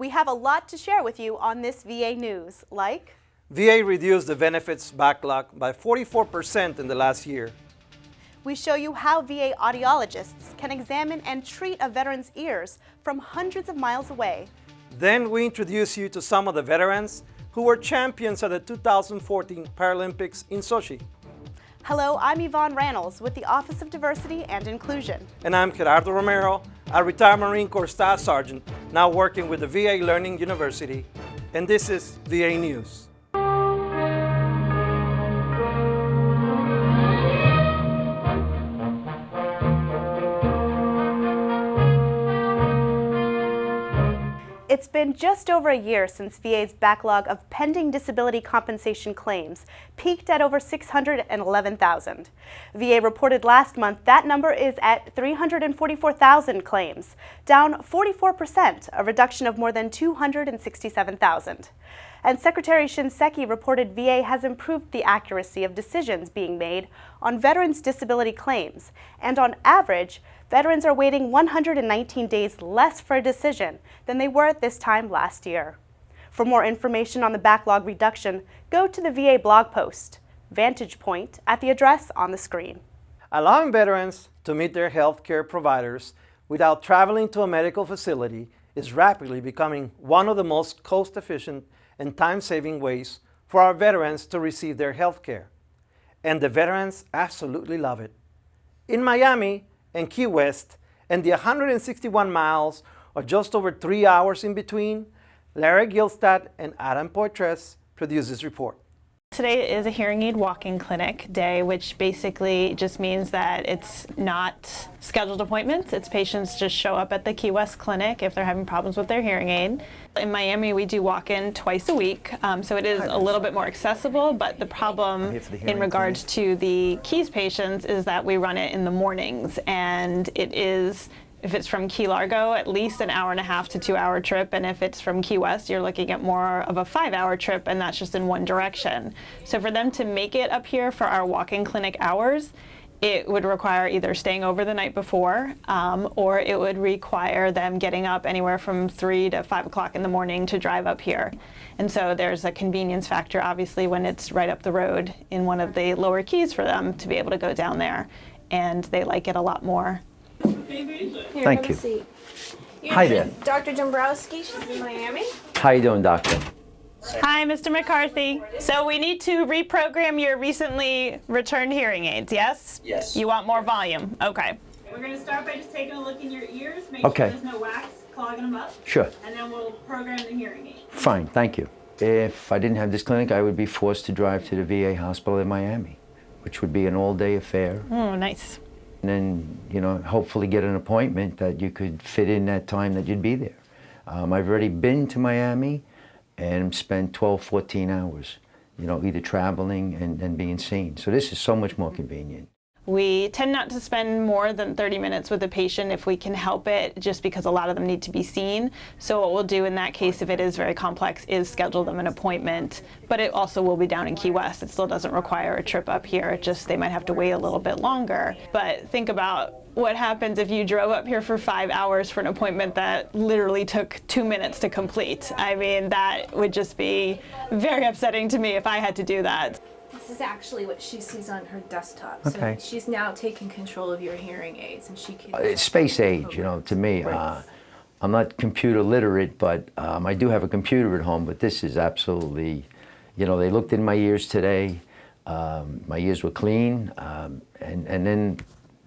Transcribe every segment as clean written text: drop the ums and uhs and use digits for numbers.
We have a lot to share with you on this VA news, like VA reduced the benefits backlog by 44% in the last year. we show you how VA audiologists can examine and treat a veteran's ears from hundreds of miles away. Then we introduce you to some of the veterans who were champions at the 2014 Paralympics in Sochi. Hello, I'm Yvonne Rannells with the Office of Diversity and Inclusion. And I'm Gerardo Romero, a retired Marine Corps Staff Sergeant, now working with the VA Learning University. And this is VA News. It's been just over a year since VA's backlog of pending disability compensation claims peaked at over 611,000. VA reported last month that number is at 344,000 claims, down 44%, a reduction of more than 267,000. And Secretary Shinseki reported VA has improved the accuracy of decisions being made on veterans' disability claims, and on average, veterans are waiting 119 days less for a decision than they were at this time last year. For more information on the backlog reduction, go to the VA blog post, Vantage Point, at the address on the screen. Allowing veterans to meet their health care providers without traveling to a medical facility is rapidly becoming one of the most cost-efficient and time-saving ways for our veterans to receive their health care. And the veterans absolutely love it. In Miami and Key West, and the 161 miles or just over 3 hours in between, Larry Gilstad and Adam Poitres produce this report. Today is a hearing aid walk-in clinic day, which basically just means that it's not scheduled appointments. It's patients just show up at the Key West clinic if they're having problems with their hearing aid. In Miami, we do walk-in twice a week, so it is a little bit more accessible, but the problem in regards to the Keys patients is that we run it in the mornings, and it is, if it's from Key Largo, at least an hour and a half to 2 hour trip, and if it's from Key West, you're looking at more of a 5 hour trip, and that's just in one direction. So for them to make it up here for our walk-in clinic hours, it would require either staying over the night before, or it would require them getting up anywhere from 3 to 5 o'clock in the morning to drive up here. And so there's a convenience factor, obviously, when it's right up the road in one of the lower keys for them to be able to go down there, and they like it a lot more. Here, Thank have you. a seat. Hi there. Dr. Dombrowski, she's in Miami. How you doing, doctor? Hi, Mr. McCarthy. So we need to reprogram your recently returned hearing aids, yes? Yes. You want more volume? Okay. We're going to start by just taking a look in your ears, make Okay. sure there's no wax clogging them up. Sure. And then we'll program the hearing aid. Fine, thank you. If I didn't have this clinic, I would be forced to drive to the VA hospital in Miami, which would be an all-day affair. Oh, nice. And then, you know, hopefully get an appointment that you could fit in that time that you'd be there. I've already been to Miami and spent 12, 14 hours, you know, either traveling and being seen. So this is so much more convenient. We tend not to spend more than 30 minutes with a patient if we can help it, just because a lot of them need to be seen. So what we'll do in that case, if it is very complex, is schedule them an appointment. But it also will be down in Key West. It still doesn't require a trip up here. It just, they might have to wait a little bit longer. But think about what happens if you drove up here for 5 hours for an appointment that literally took 2 minutes to complete. I mean, that would just be very upsetting to me if I had to do that. This is actually what she sees on her desktop. Okay. So she's now taking control of your hearing aids, and she can. It's space age, you know, to me. I'm not computer literate, but I do have a computer at home, but this is absolutely, you know, they looked in my ears today. My ears were clean, and then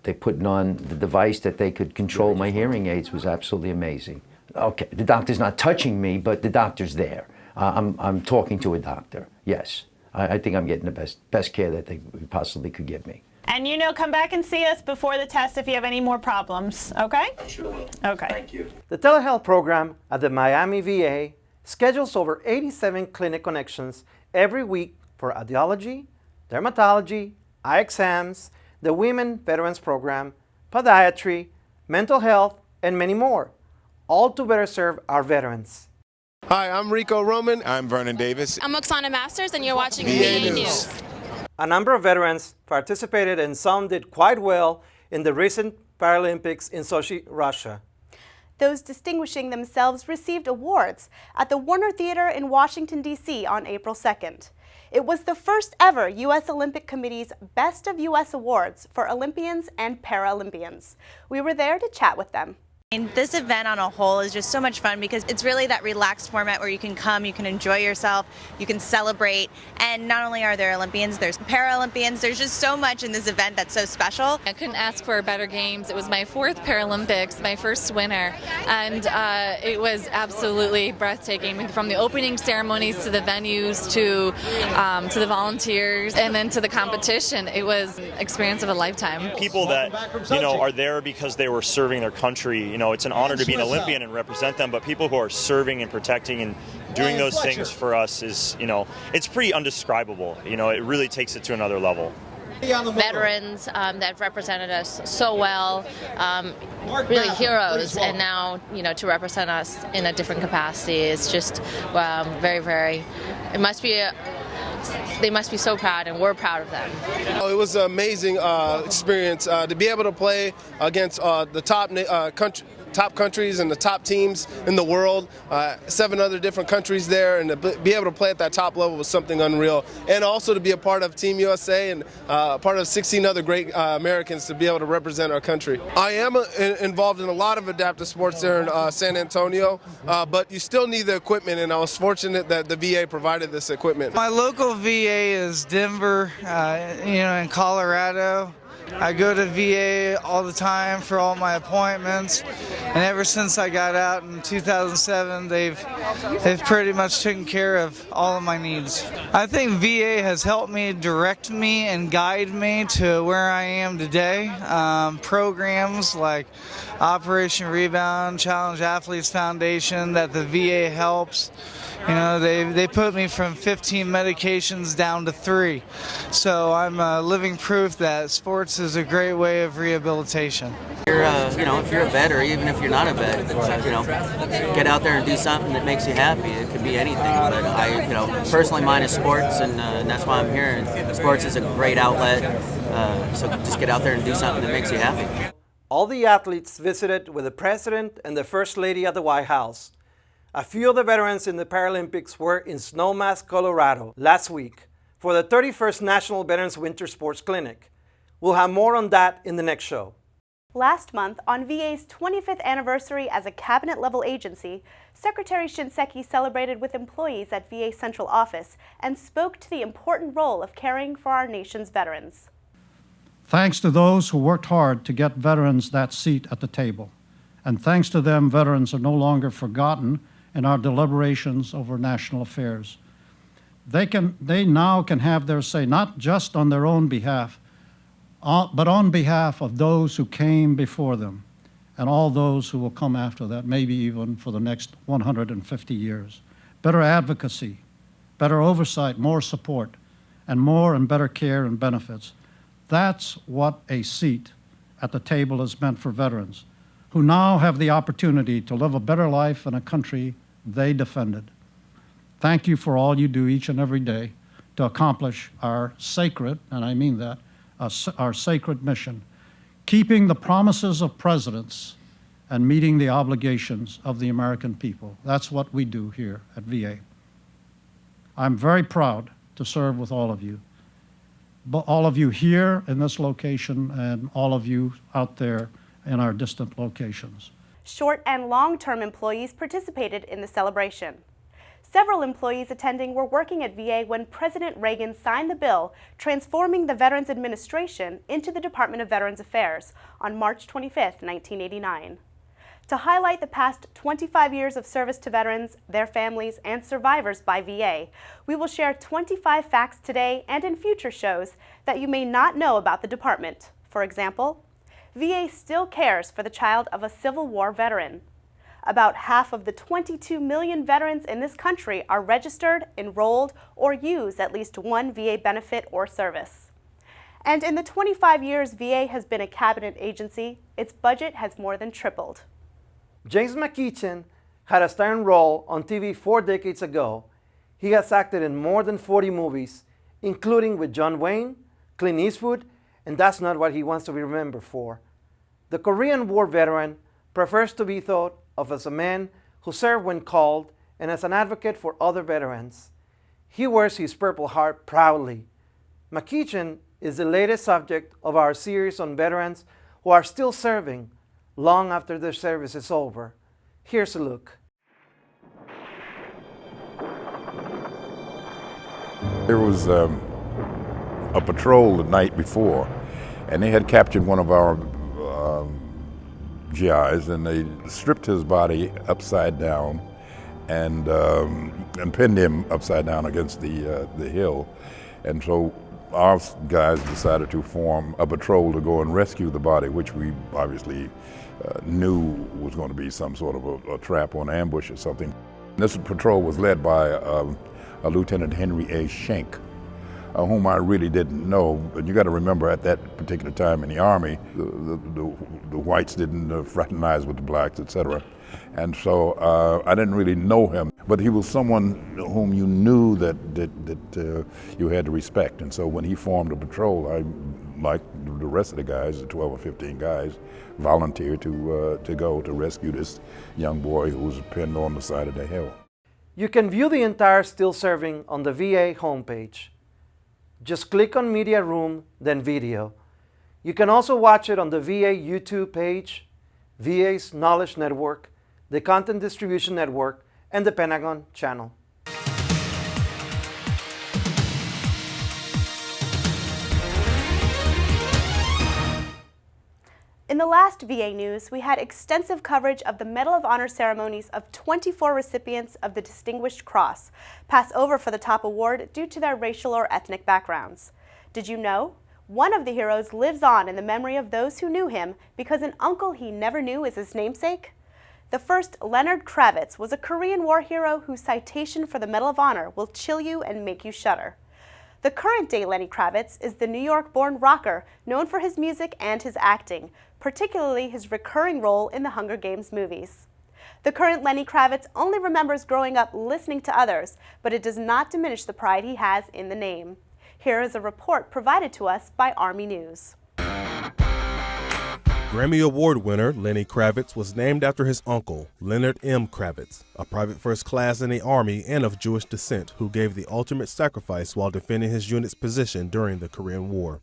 they put on the device that they could control my hearing aids was absolutely amazing. Okay, the doctor's not touching me, but the doctor's there. I'm talking to a doctor, yes. I think I'm getting the best care that they possibly could give me. And you know, come back and see us before the test if you have any more problems, okay? Sure will. Okay. Thank you. The Telehealth Program at the Miami VA schedules over 87 clinic connections every week for audiology, dermatology, eye exams, the Women Veterans Program, podiatry, mental health, and many more, all to better serve our veterans. Hi, I'm Rico Roman. I'm Vernon Davis. I'm Oksana Masters, and you're watching VA VA News. News. A number of veterans participated and some did quite well in the recent Paralympics in Sochi, Russia. Those distinguishing themselves received awards at the Warner Theater in Washington, D.C. on April 2nd. It was the first ever U.S. Olympic Committee's Best of U.S. Awards for Olympians and Paralympians. We were there to chat with them. This event on a whole is just so much fun because it's really that relaxed format where you can come, you can enjoy yourself, you can celebrate, and not only are there Olympians, there's Paralympians, there's just so much in this event that's so special. I couldn't ask for better games. It was my 4th Paralympics, my first winner, and it was absolutely breathtaking, from the opening ceremonies to the venues to the volunteers and then to the competition. It was an experience of a lifetime. People that, are there because they were serving their country, it's an honor to be an Olympian and represent them, but people who are serving and protecting and doing those things for us is, it's pretty undescribable. It really takes it to another level. Veterans that represented us so well, really heroes, and now, to represent us in a different capacity is just very, very, they must be so proud, and we're proud of them. It was an amazing experience to be able to play against the top countries and the top teams in the world, 7 other different countries there, and to be able to play at that top level was something unreal. And also to be a part of Team USA and part of 16 other great Americans to be able to represent our country. I am involved in a lot of adaptive sports there in San Antonio, but you still need the equipment, and I was fortunate that the VA provided this equipment. My local VA is Denver, in Colorado. I go to VA all the time for all my appointments, and ever since I got out in 2007, they've pretty much taken care of all of my needs. I think VA has helped me, direct me, and guide me to where I am today. Programs like Operation Rebound, Challenge Athletes Foundation that the VA helps. They put me from 15 medications down to 3. So I'm living proof that sports is a great way of rehabilitation. If you're a vet, or even if you're not a vet, get out there and do something that makes you happy. It could be anything, but I, personally, mine is sports, and that's why I'm here. And sports is a great outlet, so just get out there and do something that makes you happy. All the athletes visited with the President and the First Lady at the White House. A few of the veterans in the Paralympics were in Snowmass, Colorado last week for the 31st National Veterans Winter Sports Clinic. We'll have more on that in the next show. Last month, on VA's 25th anniversary as a cabinet-level agency, Secretary Shinseki celebrated with employees at VA Central Office and spoke to the important role of caring for our nation's veterans. Thanks to those who worked hard to get veterans that seat at the table. And thanks to them, veterans are no longer forgotten in our deliberations over national affairs. They now can have their say, not just on their own behalf, but on behalf of those who came before them and all those who will come after that, maybe even for the next 150 years. Better advocacy, better oversight, more support, and more and better care and benefits. That's what a seat at the table has meant for veterans, who now have the opportunity to live a better life in a country they defended. Thank you for all you do each and every day to accomplish our sacred, and I mean that, our sacred mission, keeping the promises of presidents and meeting the obligations of the American people. That's what we do here at VA. I'm very proud to serve with all of you, but all of you here in this location and all of you out there in our distant locations. Short and long-term employees participated in the celebration. Several employees attending were working at VA when President Reagan signed the bill transforming the Veterans Administration into the Department of Veterans Affairs on March 25, 1989. To highlight the past 25 years of service to veterans, their families, and survivors by VA, we will share 25 facts today and in future shows that you may not know about the department. For example, VA still cares for the child of a Civil War veteran. About half of the 22 million veterans in this country are registered, enrolled, or use at least one VA benefit or service. And in the 25 years VA has been a cabinet agency, its budget has more than tripled. James McEachin had a starring role on TV 4 decades ago. He has acted in more than 40 movies, including with John Wayne, Clint Eastwood, and that's not what he wants to be remembered for. The Korean War veteran prefers to be thought of as a man who served when called and as an advocate for other veterans. He wears his Purple Heart proudly. McEachin is the latest subject of our series on veterans who are still serving long after their service is over. Here's a look. There was a patrol the night before, and they had captured one of our GIs, and they stripped his body upside down and pinned him upside down against the hill. And so our guys decided to form a patrol to go and rescue the body, which we obviously knew was going to be some sort of a trap or an ambush or something. This patrol was led by a Lieutenant Henry A. Schenck, whom I really didn't know. But you got to remember, at that particular time in the Army, the whites didn't fraternize with the blacks, etc. And so I didn't really know him, but he was someone whom you knew that you had to respect. And so when he formed a patrol, I, like the rest of the guys, the 12 or 15 guys, volunteered to go to rescue this young boy who was pinned on the side of the hill. You can view the entire Still Serving on the VA homepage. Just click on Media Room, then Video. You can also watch it on the VA YouTube page, VA's Knowledge Network, the Content Distribution Network, and the Pentagon channel. In the last VA news, we had extensive coverage of the Medal of Honor ceremonies of 24 recipients of the Distinguished Cross pass over for the top award due to their racial or ethnic backgrounds. Did you know? One of the heroes lives on in the memory of those who knew him because an uncle he never knew is his namesake. The first, Leonard Kravitz, was a Korean War hero whose citation for the Medal of Honor will chill you and make you shudder. The current-day Lenny Kravitz is the New York-born rocker known for his music and his acting, particularly his recurring role in the Hunger Games movies. The current Lenny Kravitz only remembers growing up listening to others, but it does not diminish the pride he has in the name. Here is a report provided to us by Army News. Grammy Award winner Lenny Kravitz was named after his uncle, Leonard M. Kravitz, a private first class in the Army and of Jewish descent who gave the ultimate sacrifice while defending his unit's position during the Korean War.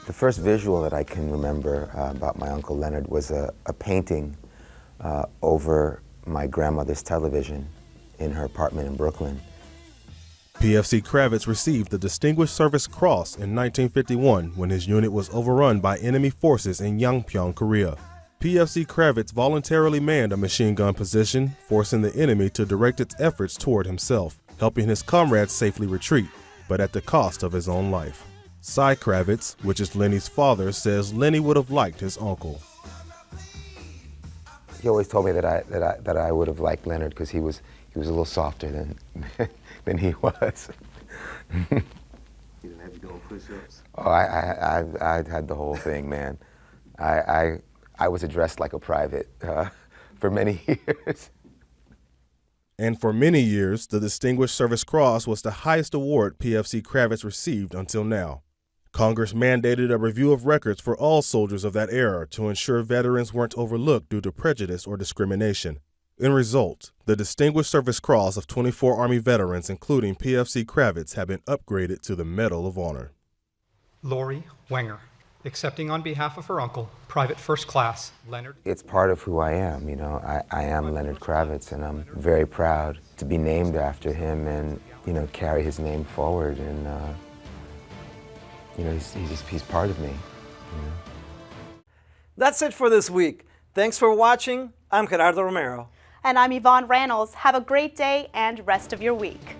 The first visual that I can remember about my Uncle Leonard was a painting over my grandmother's television in her apartment in Brooklyn. PFC Kravitz received the Distinguished Service Cross in 1951 when his unit was overrun by enemy forces in Yangpyeong, Korea. PFC Kravitz voluntarily manned a machine gun position, forcing the enemy to direct its efforts toward himself, helping his comrades safely retreat, but at the cost of his own life. Cy Kravitz, which is Lenny's father, says Lenny would have liked his uncle. He always told me that I would have liked Leonard because he was a little softer than he was. You didn't have to go push-ups? Oh, I had the whole thing, man. I was addressed like a private for many years. And for many years, the Distinguished Service Cross was the highest award PFC Kravitz received until now. Congress mandated a review of records for all soldiers of that era to ensure veterans weren't overlooked due to prejudice or discrimination. In result, the Distinguished Service Cross of 24 Army veterans, including PFC Kravitz, have been upgraded to the Medal of Honor. Lori Wenger, accepting on behalf of her uncle, Private First Class Leonard. It's part of who I am, you know. I am Leonard Kravitz, and I'm very proud to be named after him and, you know, carry his name forward. And, you know, he's part of me. You know? That's it for this week. Thanks for watching. I'm Gerardo Romero. And I'm Yvonne Reynolds. Have a great day and rest of your week.